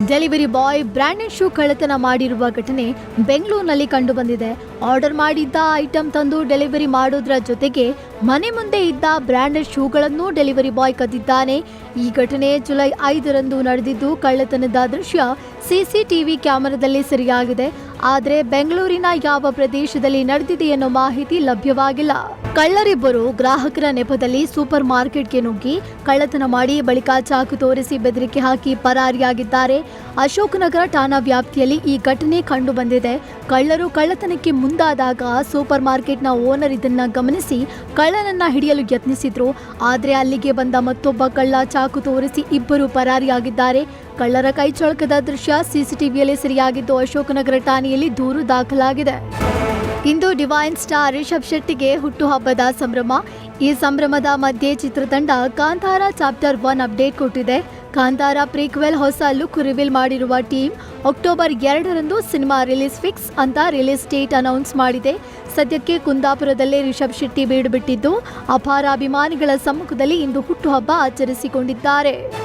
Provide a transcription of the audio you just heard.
Delivery boy branded shoe ಕಳ್ಳತನ ಮಾಡಿರುವ ಘಟನೆ ಬೆಂಗಳೂರಿನಲ್ಲಿ ಕಂಡುಬಂದಿದೆ. ಆರ್ಡರ್ ಮಾಡಿದ್ದ ಐಟಂ ತಂದು ಡೆಲಿವರಿ ಮಾಡೋದ್ರ ಜೊತೆಗೆ ಮನೆ ಮುಂದೆ ಇದ್ದ ಬ್ರಾಂಡೆಡ್ ಶೂಗಳನ್ನು ಡೆಲಿವರಿ ಬಾಯ್ ಕದ್ದಿದ್ದಾನೆ. ಈ ಘಟನೆ ಜುಲೈ 5ರಂದು ನಡೆದಿದ್ದು, ಕಳ್ಳತನದ ದೃಶ್ಯ ಸಿಸಿಟಿವಿ ಕ್ಯಾಮೆರಾದಲ್ಲಿ ಸೆರೆಯಾಗಿದೆ. ಆದರೆ ಬೆಂಗಳೂರಿನ ಯಾವ ಪ್ರದೇಶದಲ್ಲಿ ನಡೆದಿದೆ ಅನ್ನೋ ಮಾಹಿತಿ ಲಭ್ಯವಾಗಿಲ್ಲ. ಕಳ್ಳರಿಬ್ಬರು ಗ್ರಾಹಕರ ನೆಪದಲ್ಲಿ ಸೂಪರ್ ಮಾರ್ಕೆಟ್ಗೆ ನುಗ್ಗಿ ಕಳ್ಳತನ ಮಾಡಿ ಬಳಿಕ ಚಾಕು ತೋರಿಸಿ ಬೆದರಿಕೆ ಹಾಕಿ ಪರಾರಿಯಾಗಿದ್ದಾರೆ. ಅಶೋಕನಗರ ಠಾಣಾ ವ್ಯಾಪ್ತಿಯಲ್ಲಿ ಈ ಘಟನೆ ಕಂಡು ಬಂದಿದೆ. ಕಳ್ಳರು ಕಳ್ಳತನಕ್ಕೆ ಮುಂದಾದಾಗ ಸೂಪರ್ ಮಾರ್ಕೆಟ್ನ ಓನರ್ ಇದನ್ನ ಗಮನಿಸಿ ಕಳ್ಳನನ್ನ ಹಿಡಿಯಲು ಯತ್ನಿಸಿದ್ರು. ಆದರೆ ಅಲ್ಲಿಗೆ ಬಂದ ಮತ್ತೊಬ್ಬ ಕಳ್ಳ ಚಾಕು ತೋರಿಸಿ ಇಬ್ಬರು ಪರಾರಿಯಾಗಿದ್ದಾರೆ. ಕಳ್ಳರ ಕೈಚಳಕದ ದೃಶ್ಯ ಸಿಸಿಟಿವಿಯಲ್ಲಿ ಸೆರೆಯಾಗಿದ್ದು, ಅಶೋಕನಗರ ಠಾಣೆಯಲ್ಲಿ ದೂರು ದಾಖಲಾಗಿದೆ. ಇಂದು ಡಿವೈನ್ ಸ್ಟಾರ್ ರಿಷಬ್ ಶೆಟ್ಟಿಗೆ ಹುಟ್ಟುಹಬ್ಬದ ಸಂಭ್ರಮ. ಈ ಸಂಭ್ರಮದ ಮಧ್ಯೆ ಚಿತ್ರತಂಡ ಕಾಂತಾರ ಚಾಪ್ಟರ್ 1 ಅಪ್ಡೇಟ್ ಕೊಟ್ಟಿದೆ. ಕಾಂತಾರ ಪ್ರೀಕ್ವೆಲ್ ಹೊಸ ಲುಕ್ ರಿವೀಲ್ ಮಾಡಿರುವ ಟೀಮ್ ಅಕ್ಟೋಬರ್ 2ರಂದು ಸಿನಿಮಾ ರಿಲೀಸ್ ಫಿಕ್ಸ್ ಅಂತ ರಿಲೀಸ್ ಡೇಟ್ ಅನೌನ್ಸ್ ಮಾಡಿದೆ. ಸದ್ಯಕ್ಕೆ ಕುಂದಾಪುರದಲ್ಲೇ ರಿಷಬ್ ಶೆಟ್ಟಿ ಬೀಡು ಬಿಟ್ಟಿದ್ದು, ಅಪಾರ ಅಭಿಮಾನಿಗಳ ಸಮ್ಮುಖದಲ್ಲಿ ಇಂದು ಹುಟ್ಟುಹಬ್ಬ ಆಚರಿಸಿಕೊಂಡಿದ್ದಾರೆ.